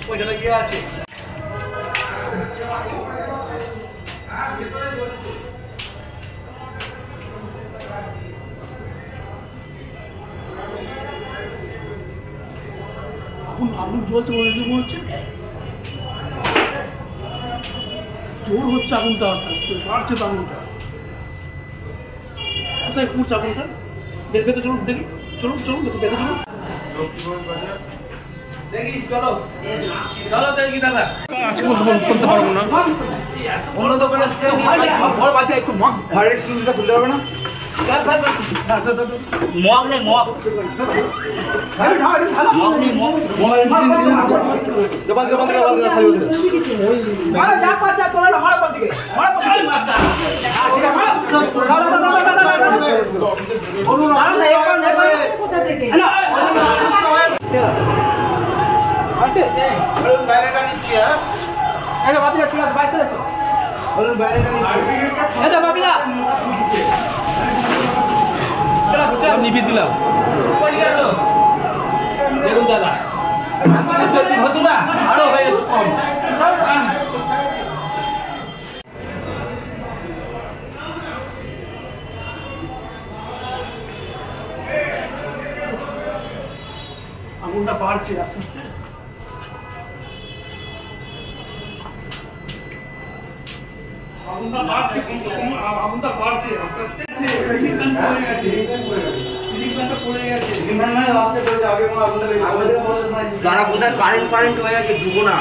ওইখানে গিয়ে আছে আগুন জ্বলছে মনে হচ্ছে জোর হচ্ছে আগুনটা আস্তে আস্তে বাড়ছে তো আগুনটা কোথায় পৌঁছে আগুনটা বেঁধে চলুন দেখি চলুন বেঁধে চলুন দেখি চলো দেখি দাদা আজকে বলতে পারবো না অন্য দোকানে একটু ঘরের সিলিন্ডারটা খুলতে পারবে না মগ নেই মগ বাইরেটা নিচ্ছি হ্যাঁ বাপিদা চলে আসো বাইরে চলে আসো বলুন বাইরেটা নিচ্ছি বাপিদা নিভিয়ে দিলাম দেখুন দাদা হতো না আরো ভাই একটু কম আগুনটা বাড়ছে আস্তে আস্তে আগুনটা বাড়ছে আস্তে আস্তে যারা কোথায় কারেন্ট হয়ে গেছে ডুবো না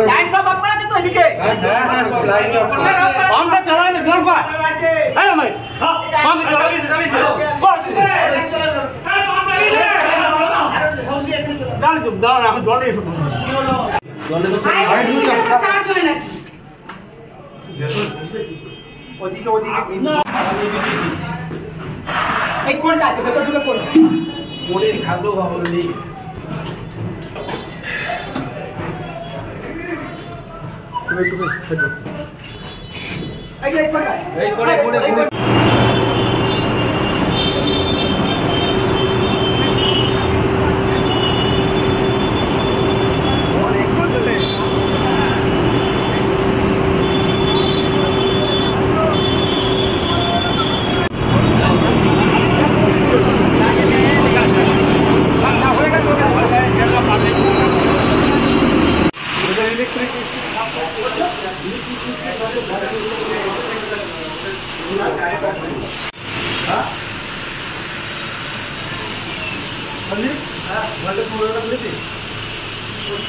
লাইন সব অফ করা আছে তো এদিকে হ্যাঁ সব লাইন অফ আমরা চালাই না জল কর হ্যাঁ ভাই হ্যাঁ পাম্প চালিয়ে গালি তো দাও এখন জল দিয়ে শুনো কি হলো জলে তো চার্জ হয় না ওদিকে এই কোনটা আছে ভেতর ঢুকে কোন মোড়ের খাদ্য ভালো নেই এই করে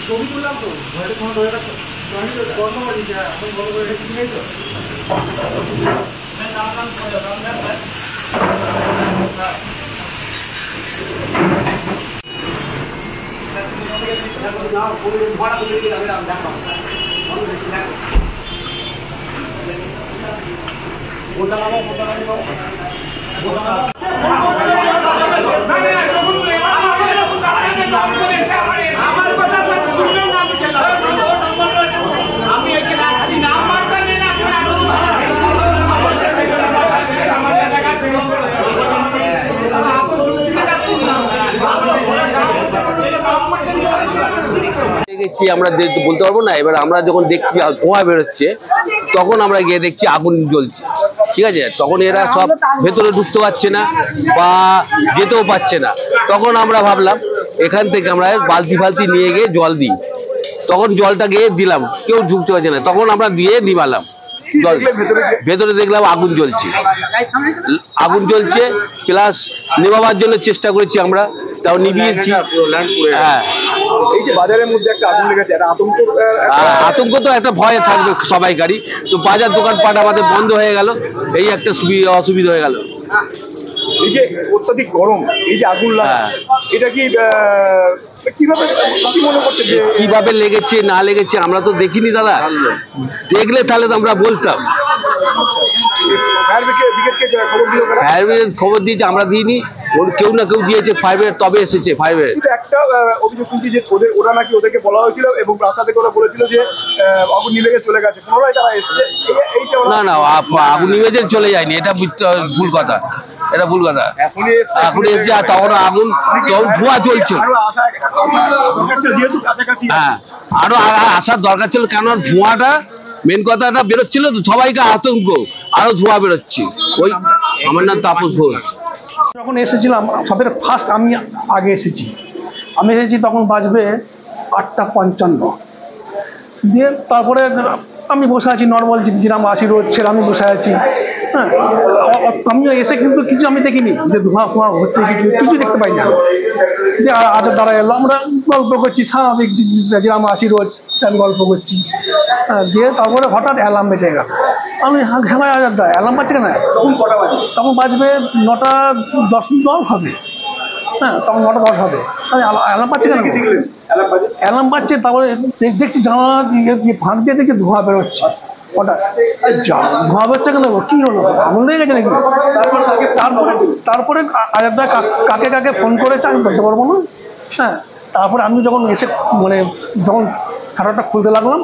ছবি তুললাম তো ঘরে কোনো ধরে রাখো কর্মবাড়ি এখন বড় করে রেখে নেই তো আমার কথা শুনবেন না আমি এখানে আসছি নাম্বারটা নেন দেখছি আমরা বলতে পারবো না। এবার আমরা যখন দেখছি ধোঁয়া বেরোচ্ছে তখন আমরা গিয়ে দেখছি আগুন জ্বলছে, ঠিক আছে। তখন এরা সব ভেতরে ঢুকতে পারছে না বা যেতেও পারছে না। তখন আমরা ভাবলাম এখান থেকে আমরা বালতি ফালতি নিয়ে গিয়ে জল দিই। তখন জলটা গিয়ে দিলাম, কেউ ঢুকতে পারছে না। তখন আমরা দিয়ে নিবালাম জল। ভেতরে দেখলাম আগুন জ্বলছে, প্লাস নেভাবার জন্য চেষ্টা করেছি আমরা, তাও নিভিয়েছি। হ্যাঁ, এই যে বাজারের মধ্যে একটা আগুন লেগেছে, একটা আতঙ্ক তো একটা ভয় থাকবে সবাইকারই। তো বাজার দোকানপাট আমাদের বন্ধ হয়ে গেল, এই একটা অসুবিধা হয়ে গেল। এই যে অত্যাধিক গরম, এই যে আগুন লাগা, এটা কি কিভাবে কি মনে করতে কিভাবে লেগেছে না লেগেছে আমরা তো দেখিনি দাদা, দেখলে তাহলে তো আমরা বলতাম। ফায়ার ব্রিগেড খবর দিয়েছে, আমরা দিইনি, কেউ না কেউ দিয়েছে ফায়ার ব্রিগেড, তবে এসেছে ফায়ার ব্রিগেড। একটা অভিযোগ শুনছি যে ওরা নাকি ওদেরকে বলা হয়েছিল এবং রাস্তা থেকে ওরা বলেছিল যে আগুন নিভে চলে গেছে, পুনরায় তারা এসেছে। না না, আগুন নিভে চলে যায়নি, এটা ভুল কথা, এটা ভুল কথা। এখন এসে তখন আগুন, তখন ধোঁয়া চলছে। হ্যাঁ, আরো আসার দরকার ছিল, কেন ধোঁয়াটা মেন কথাটা বেরোচ্ছিল তো, সবাইকে আতঙ্ক, আরো ধোঁয়া বেরোচ্ছে। ওই আমার নাম তাপস ঘোষ। যখন এসেছিলাম সবের ফার্স্ট আমি আগে এসেছি, তখন বাজবে 8:55 দিয়ে। তারপরে আমি বসে আছি নর্মাল যেরকম আসি রোজ সেরকম বসে আছি। হ্যাঁ, আমিও এসে কিন্তু কিছু আমি দেখিনি যে ধোঁয়া ফোঁয়া হচ্ছে, কিছু দেখতে পাই না। যে আচার দ্বারা এলো, আমরা গল্প করছি স্বাভাবিক যেরকম আসি রোজ আমি গল্প করছি। হ্যাঁ, দিয়ে তারপরে হঠাৎ অ্যালার্ম বেজে গেল। আমি হ্যাঁ আচার দা অ্যালার্ম বাজছে কেন? তখন বাজবে 9:10 হবে। হ্যাঁ, তখন 9:10 হবে। অ্যালার্ম বাজছে কেন? অ্যালার্ম বাজছে, তারপরে দেখছি জানালা ফাঁক দিয়ে দেখি ধোঁয়া বেরোচ্ছে। ওটা ধোঁয়া বেরোচ্ছে কেন? কি হলো, আগুন লেগে গেছে নাকি? তারপরে আজাদা কাকে কাকে ফোন করেছে আমি বলতে পারবো না। হ্যাঁ, তারপরে আমি যখন এসে যখন খাটাটা খুলতে লাগলাম,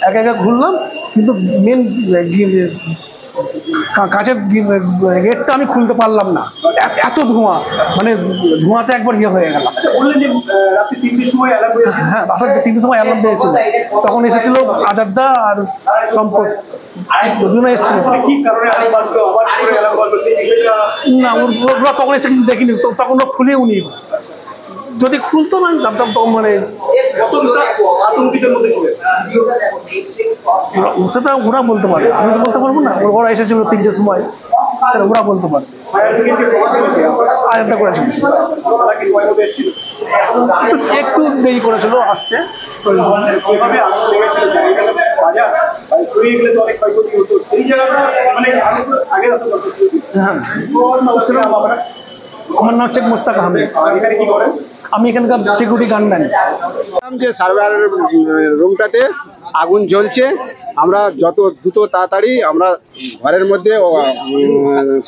একে একে খুললাম, কিন্তু মেন কাঁচের গেটটা আমি খুলতে পারলাম না, এত ধোঁয়া, মানে ধোঁয়াতে একবার হয়ে গেলাম। হ্যাঁ, রাত 3টের সময় অ্যালার্ম দিয়েছিল, তখন এসেছিল আজাদা আর সম্পদ, দুজনে এসেছিল। না, ওরা তখন এসে কিন্তু দেখিনি, তখন ওরা খুলেও নি। যদি খুলতো না জানতাম, তখন মানে সেটা ওরা বলতে পারে, আমি তো বলতে পারবো না। ওরা এসেছিল 3টের সময়, ওরা বলতে পারে। আরেকটা করেছিল, একটু দেরি করেছিল আসতে। হ্যাঁ, আমার নাম শেখ মোস্তাক আহমেদ, আমি এখানকার সিকিউরিটি গার্ডম্যান। যে সার্ভার রুমটাতে আগুন জ্বলছে, আমরা যত দ্রুত তাড়াতাড়ি আমরা ঘরের মধ্যে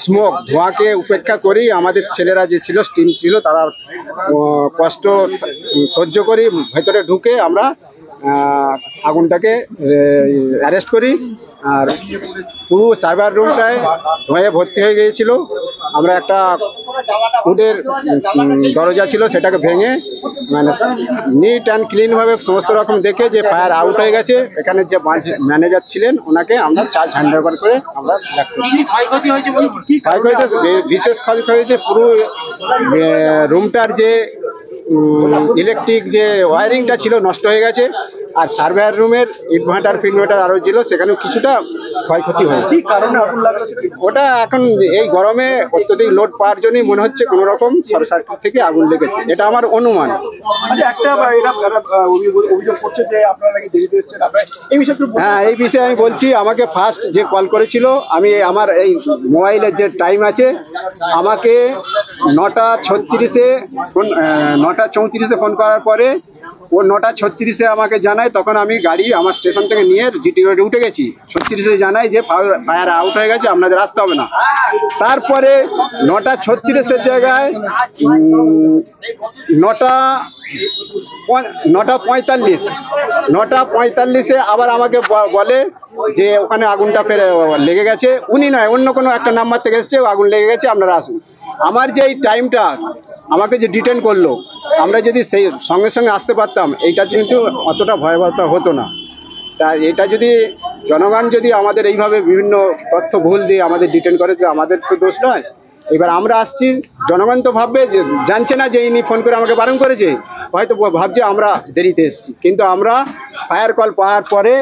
স্মোক ধোঁয়াকে উপেক্ষা করি, আমাদের ছেলেরা যে ছিল টিম ছিল তারা কষ্ট সহ্য করি, ভেতরে ঢুকে আমরা আগুনটাকে অ্যারেস্ট করি। আর পুরো সার্ভার রুমটায় ধোঁয়ায় ভর্তি হয়ে গিয়েছিল। আমরা একটা উডের দরজা ছিল সেটাকে ভেঙে মানে নিট অ্যান্ড ক্লিনভাবে সমস্ত রকম দেখে যে ফায়ার আউট হয়ে গেছে, এখানে যে ম্যানেজার ছিলেন ওনাকে আমরা চার্জ হ্যান্ড ওভার করে আমরা ক্ষয়ক্ষতি হয়েছে, বিশেষ ক্ষয়ক্ষতি হয়েছে। পুরো রুমটার যে ইলেকট্রিক যে ওয়ারিংটা ছিল নষ্ট হয়ে গেছে, আর সার্ভার রুমের ইনভার্টার আরও ছিল, সেখানেও কিছুটা ক্ষয়ক্ষতি হয়েছে। ওটা এখন এই গরমে অত্যধিক লোড পাওয়ার জন্যই মনে হচ্ছে কোনো রকম শর্ট সার্কিট থেকে আগুন লেগেছে, এটা আমার অনুমান। হ্যাঁ, এই বিষয়ে আমি বলছি। আমাকে ফার্স্ট যে কল করেছিল, আমি আমার এই মোবাইলের যে টাইম আছে, আমাকে 9:36-এ ফোন, 9:34-এ ফোন করার পরে ও 9:36-এ আমাকে জানায়। তখন আমি গাড়ি আমার স্টেশন থেকে নিয়ে জিটি রোডে উঠে গেছি। 36-এ জানাই যে ফায়ার আউট হয়ে গেছে, আপনাদের আসতে হবে না। তারপরে 9:36-এর জায়গায় 9:45-এ আবার আমাকে বলে যে ওখানে আগুনটা ফের লেগে গেছে। উনি নয়, অন্য কোনো একটা নাম্বার থেকে এসেছে, আগুন লেগে গেছে, আপনারা আসুন। আমার যে এই টাইমটা আমাকে যে ডিটেন করলো, আমরা যদি সেই সঙ্গে সঙ্গে আসতে পারতাম, এইটা কিন্তু অতটা ভয়াবহতা হতো না। তা এটা যদি জনগণ যদি আমাদের এইভাবে বিভিন্ন তথ্য ভুল দিয়ে আমাদের ডিটেন করে, তো আমাদের তো দোষ নয়। এবার আমরা আসছি, জনগণ তো ভাববে যে জানছে না যে ইনি ফোন করে আমাকে বারণ করেছে, হয়তো ভাবছে আমরা দেরিতে এসেছি, কিন্তু আমরা ফায়ার কল পাওয়ার পরে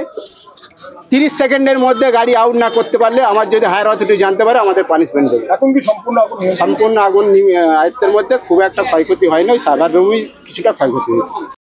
30 সেকেন্ডের মধ্যে গাড়ি আউট না করতে পারলে, আমার যদি হায়ার অথরিটি জানতে পারে, আমাদের পানিশমেন্ট দেবে। এখন কি সম্পূর্ণ আগুন আয়ত্তের মধ্যে, খুব একটা ক্ষয়ক্ষতি হয়নি, ওই সার্ভার রুমই কিছুটা ক্ষয়ক্ষতি হয়েছে।